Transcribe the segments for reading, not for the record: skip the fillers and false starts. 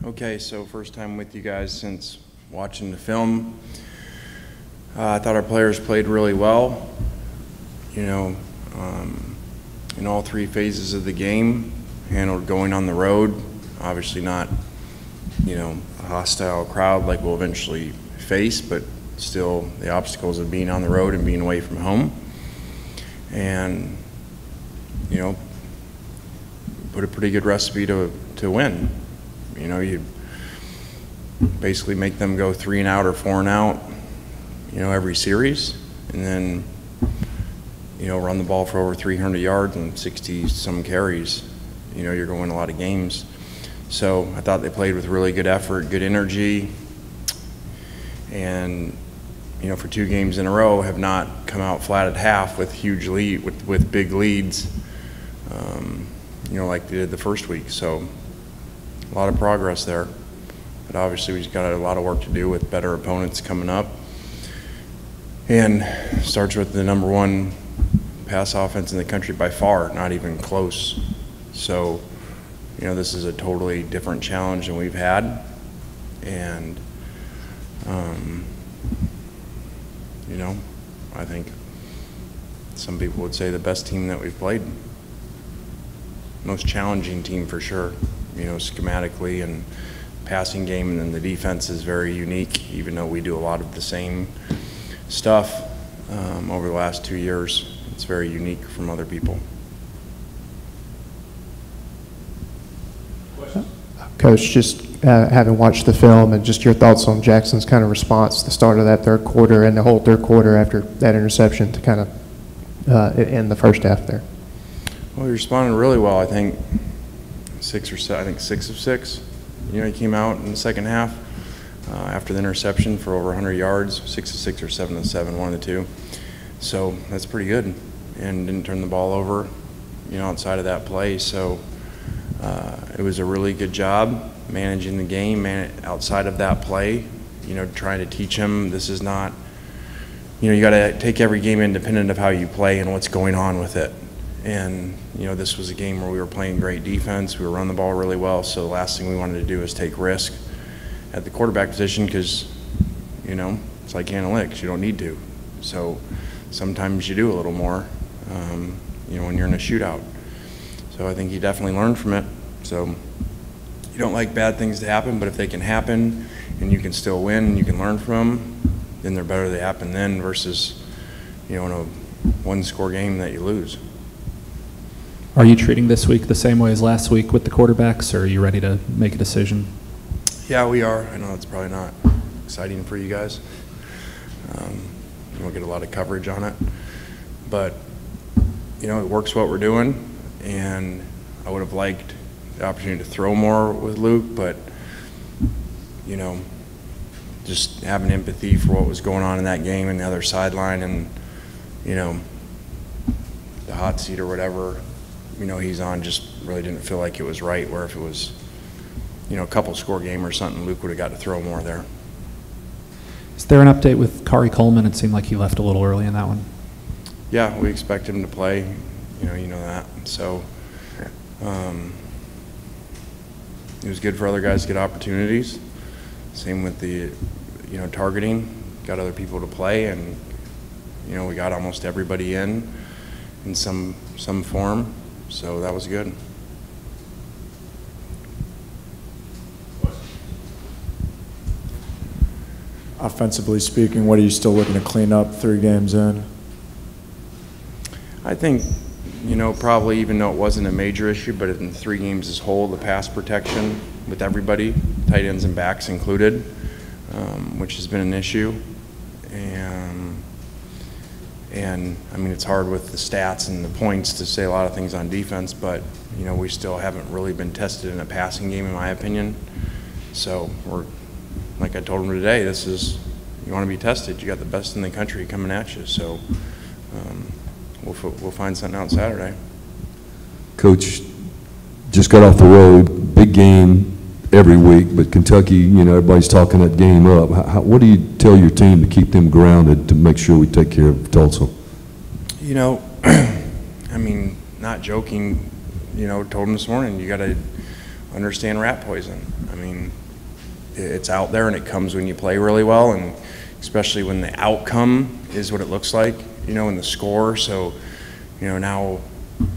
Okay, so first time with you guys since watching the film. I thought our players played really well, you know, in all three phases of the game, handled going on the road, obviously not, you know, a hostile crowd like we'll eventually face, but still the obstacles of being on the road and being away from home. And, you know, put a pretty good recipe to win. You know, you basically make them go 3 and out or 4 and out, you know, every series, and then, you know, run the ball for over 300 yards and 60 some carries. You know, you're going to win a lot of games. So I thought they played with really good effort, good energy, and, you know, for 2 games in a row have not come out flat at half with huge lead, with big leads, you know, like they did the first week. So a lot of progress there, but obviously we've got a lot of work to do with better opponents coming up. And starts with the #1 pass offense in the country by far, not even close. So, you know, this is a totally different challenge than we've had. And, you know, I think some people would say the best team that we've played. Most challenging team for sure. You know, schematically and passing game, and then the defense is very unique, even though we do a lot of the same stuff over the last 2 years. It's very unique from other people. Coach, just having watched the film and just your thoughts on Jackson's kind of response, the start of that third quarter and the whole third quarter after that interception to kind of end the first half there. Well, he responded really well. I think 6 of 6. You know, he came out in the second half after the interception for over 100 yards, 6 of 6 or 7 of 7, one of the two. So that's pretty good, and didn't turn the ball over, you know, outside of that play. So it was a really good job managing the game outside of that play. You know, trying to teach him this is not, you know, you got to take every game independent of how you play and what's going on with it. And, you know, this was a game where we were playing great defense. We were running the ball really well. So the last thing we wanted to do is take risk at the quarterback position because, you know, it's like analytics. You don't need to. So sometimes you do a little more, you know, when you're in a shootout. So I think he definitely learned from it. So you don't like bad things to happen, but if they can happen and you can still win and you can learn from them, then they're better they happen then versus, you know, in a one-score game that you lose. Are you treating this week the same way as last week with the quarterbacks, or are you ready to make a decision? Yeah, we are. I know it's probably not exciting for you guys. You won't get a lot of coverage on it. But, you know, it works what we're doing, and I would have liked the opportunity to throw more with Luke, but, you know, just having empathy for what was going on in that game and the other sideline and, you know, the hot seat or whatever, you know, he's on, just really didn't feel like it was right, where if it was, you know, a couple score game or something, Luke would have got to throw more there. Is there an update with Kari Coleman? It seemed like he left a little early in that one. Yeah, we expect him to play, you know that. So it was good for other guys to get opportunities. Same with the, you know, targeting, got other people to play, and, you know, we got almost everybody in some form. So that was good. Offensively speaking, what are you still looking to clean up 3 games in? I think, you know, probably even though it wasn't a major issue, but in 3 games as a whole, the pass protection with everybody, tight ends and backs included, which has been an issue. And I mean, it's hard with the stats and the points to say a lot of things on defense, but, you know, we still haven't really been tested in a passing game, in my opinion. So we're, like I told him today, this is, you want to be tested. You got the best in the country coming at you. So we'll find something out Saturday. Coach, just got off the road, big game every week, but Kentucky, you know, everybody's talking that game up. What do you tell your team to keep them grounded to make sure we take care of Tulsa? You know, I mean, not joking, you know, told them this morning, you got to understand rat poison. I mean, it's out there and it comes when you play really well, and especially when the outcome is what it looks like, you know, in the score. So, you know, now,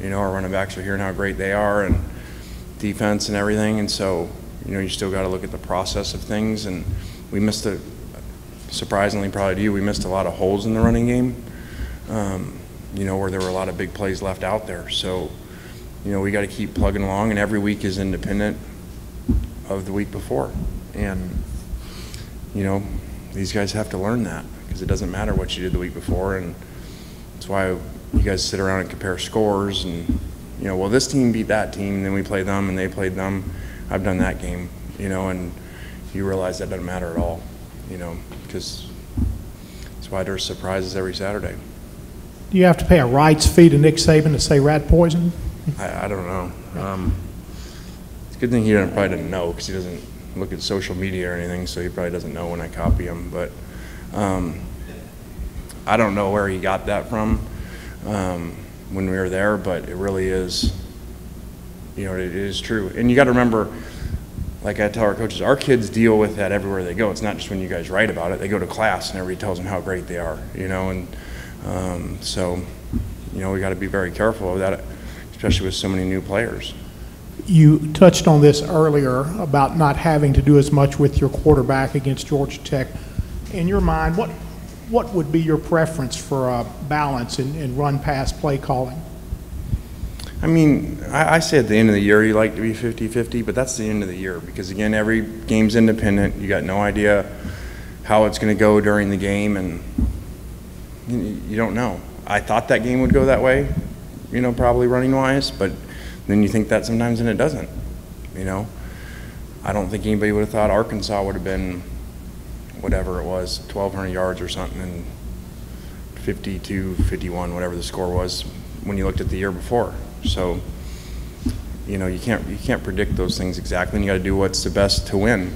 you know, our running backs are hearing how great they are and defense and everything. And so, you know, you still got to look at the process of things. And we missed surprisingly probably to you, we missed a lot of holes in the running game, you know, where there were a lot of big plays left out there. So, you know, we got to keep plugging along, and every week is independent of the week before. And, you know, these guys have to learn that, because it doesn't matter what you did the week before. And that's why you guys sit around and compare scores and, you know, well, this team beat that team, and then we play them and they played them. I've done that game, you know, and you realize that doesn't matter at all, you know, because that's why there's surprises every Saturday. Do you have to pay a rights fee to Nick Saban to say rat poison? I don't know. It's a good thing he probably didn't know, because he doesn't look at social media or anything, so he probably doesn't know when I copy him. But I don't know where he got that from when we were there, but it really is, you know, it is true. And you got to remember, like I tell our coaches, our kids deal with that everywhere they go. It's not just when you guys write about it. They go to class and everybody tells them how great they are, you know. And so, you know, we got to be very careful of that, especially with so many new players. You touched on this earlier about not having to do as much with your quarterback against Georgia Tech. In your mind, what would be your preference for a balance in run-pass play calling? I mean, I say at the end of the year you like to be 50-50, but that's the end of the year, because, again, every game's independent. You got no idea how it's going to go during the game, and you don't know. I thought that game would go that way, you know, probably running-wise, but then you think that sometimes and it doesn't, you know. I don't think anybody would have thought Arkansas would have been whatever it was, 1,200 yards or something, and 52-51, whatever the score was, when you looked at the year before. So, you know, you can't predict those things exactly, and you got to do what's the best to win.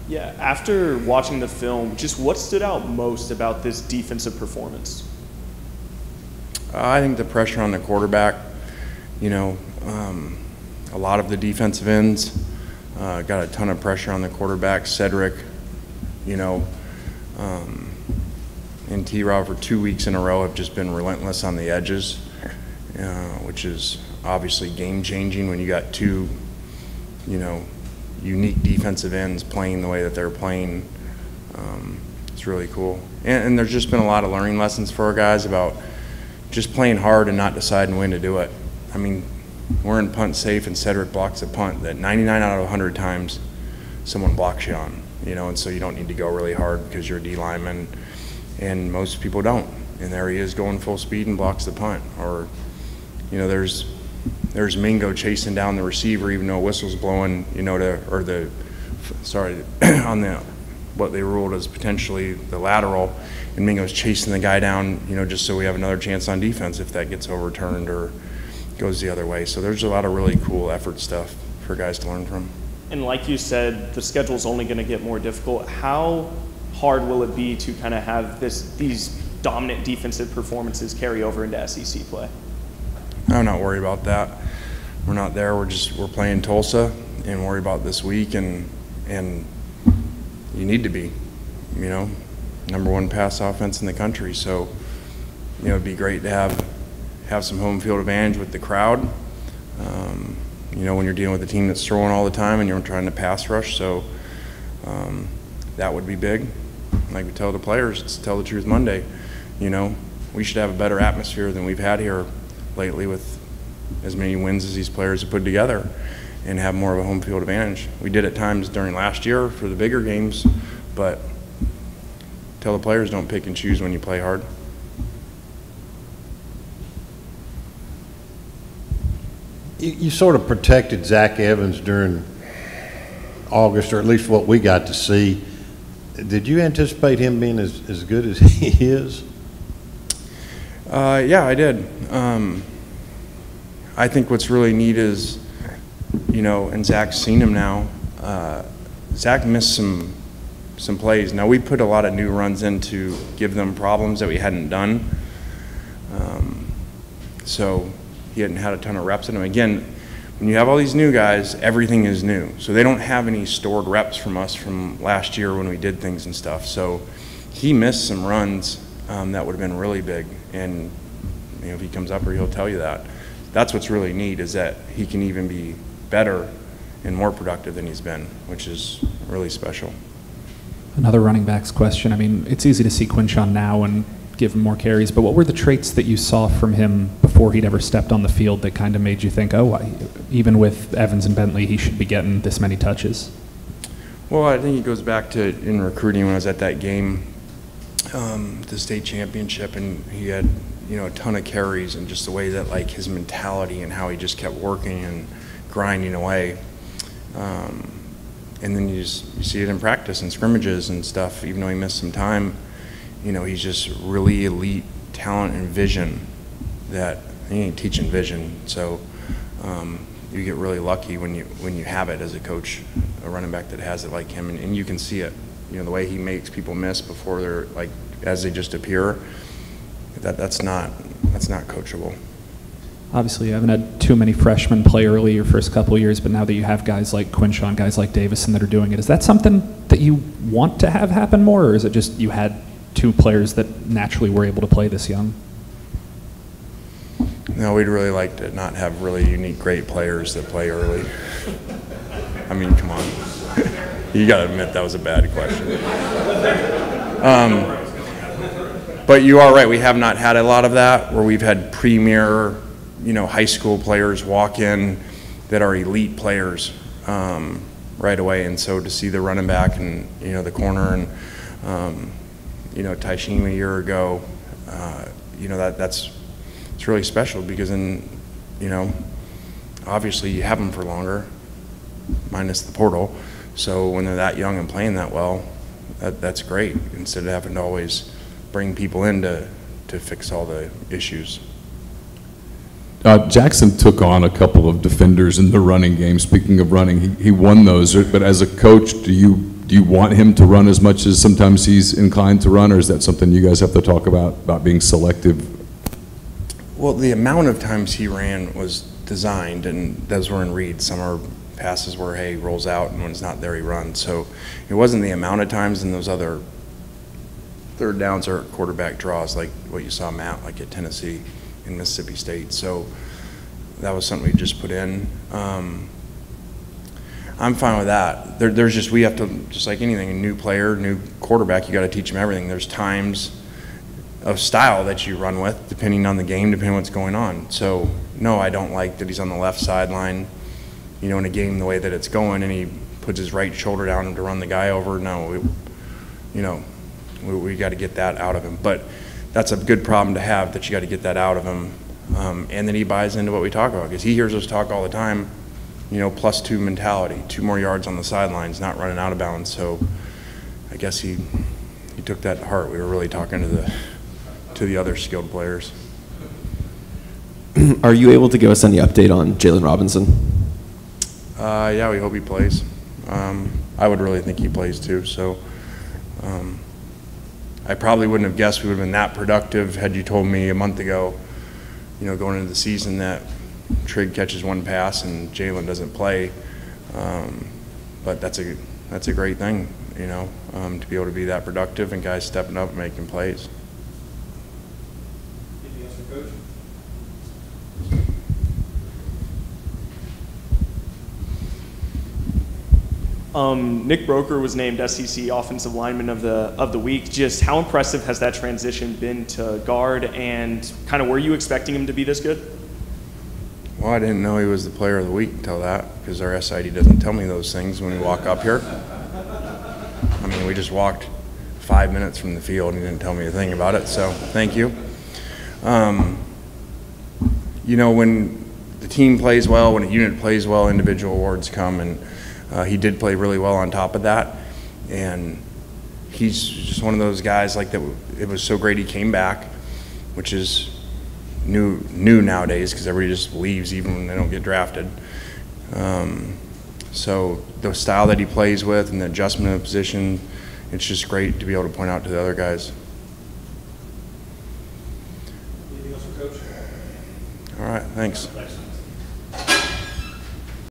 Yeah, after watching the film, just what stood out most about this defensive performance? I think the pressure on the quarterback, you know, a lot of the defensive ends got a ton of pressure on the quarterback. Cedric, you know, and T-Rob for 2 weeks in a row have just been relentless on the edges, which is obviously game-changing when you got two, you know, unique defensive ends playing the way that they're playing. It's really cool. And there's just been a lot of learning lessons for our guys about just playing hard and not deciding when to do it. I mean, we're in punt safe, and Cedric blocks a punt that 99 out of 100 times someone blocks you on, you know, and so you don't need to go really hard because you're a D lineman, and most people don't. And there he is going full speed and blocks the punt. Or, you know, there's Mingo chasing down the receiver even though a whistle's blowing, you know, on the what they ruled as potentially the lateral, and Mingo's chasing the guy down, you know, just so we have another chance on defense if that gets overturned or goes the other way. So there's a lot of really cool effort stuff for guys to learn from. And like you said, the schedule's only going to get more difficult. How hard will it be to kind of have these dominant defensive performances carry over into SEC play? I'm not worried about that. We're not there. We're playing Tulsa and worry about this week, and you need to be, you know, #1 pass offense in the country. So, you know, it'd be great to have some home field advantage with the crowd. You know, when you're dealing with a team that's throwing all the time and you're trying to pass rush, so that would be big. Like we tell the players, it's Tell the Truth Monday. You know, we should have a better atmosphere than we've had here lately with as many wins as these players have put together, and have more of a home field advantage. We did at times during last year for the bigger games, but tell the players don't pick and choose when you play hard. You sort of protected Zach Evans during August, or at least what we got to see. Did you anticipate him being as good as he is? Yeah, I did. I think what's really neat is, you know, and Zach's seen him now, Zach missed some plays. Now, we put a lot of new runs in to give them problems that we hadn't done. So he hadn't had a ton of reps in him. Again, when you have all these new guys, everything is new. So they don't have any stored reps from us from last year when we did things and stuff. So he missed some runs that would have been really big. And if he comes up here, he'll tell you that. That's what's really neat, is that he can even be better and more productive than he's been, which is really special. Another running backs question. I mean, it's easy to see Quinshon now and give him more carries, but what were the traits that you saw from him before he'd ever stepped on the field that kind of made you think, oh, even with Evans and Bentley, he should be getting this many touches? Well, I think it goes back to in recruiting when I was at that game, the state championship, and he had, a ton of carries, and just the way that, like, his mentality and how he just kept working and grinding away. And then you see it in practice and scrimmages and stuff. Even though he missed some time, he's just really elite talent and vision that he ain't teaching vision. So you get really lucky when you have it as a coach, a running back that has it like him, and you can see it. The way he makes people miss before they're like, as they just appear. That's not coachable. Obviously, you haven't had too many freshmen play early your first couple of years, but now that you have guys like Quinshon, guys like Davison that are doing it, is that something that you want to have happen more, or is it just you had two players that naturally were able to play this young? No, we'd really like to not have really unique, great players that play early. I mean, come on. You got to admit that was a bad question. But you are right. We have not had a lot of that, where we've had premier, high school players walk in that are elite players right away. And so to see the running back and, the corner and, Taishim a year ago, that's really special, because then, obviously you have them for longer, minus the portal. So when they're that young and playing that well, that's great, instead of having to always bring people in to fix all the issues. Jackson took on a couple of defenders in the running game. Speaking of running, he won those. But as a coach, do you want him to run as much as sometimes he's inclined to run, or is that something you guys have to talk about being selective? Well, the amount of times he ran was designed, and those were in reads. Some are passes where, hey, he rolls out, and when it's not there, he runs. So it wasn't the amount of times in those other third downs or quarterback draws like what you saw Matt like at Tennessee and Mississippi State. So that was something we just put in. I'm fine with that. There's just, we have to, just like anything, a new player, new quarterback, you got to teach them everything. There's times of style that you run with depending on the game, depending on what's going on. So no, I don't like that he's on the left sideline, in a game the way that it's going, and he puts his right shoulder down to run the guy over. No, we got to get that out of him. But that's a good problem to have, that you got to get that out of him. And then he buys into what we talk about, because he hears us talk all the time, +2 mentality, 2 more yards on the sidelines, not running out of bounds. So I guess he took that to heart. We were really talking to the other skilled players. Are you able to give us any update on Jalen Robinson? Yeah, we hope he plays. I would really think he plays too. So I probably wouldn't have guessed we would have been that productive had you told me a month ago, going into the season, that Trigg catches 1 pass and Jalen doesn't play. But that's a great thing, to be able to be that productive and guys stepping up and making plays. Anything else for Coach? Nick Broker was named SEC Offensive Lineman of the Week. Just how impressive has that transition been to guard, and kind of were you expecting him to be this good? Well, I didn't know he was the Player of the Week until that, because our SID doesn't tell me those things when we walk up here. I mean, we just walked 5 minutes from the field and he didn't tell me a thing about it, so thank you. When the team plays well, when a unit plays well, individual awards come, and he did play really well on top of that, and he's just one of those guys like that. It was so great he came back, which is new nowadays, because everybody just leaves even when they don't get drafted. So the style that he plays with and the adjustment of position, it's just great to be able to point out to the other guys. Anything else for Coach? All right, thanks.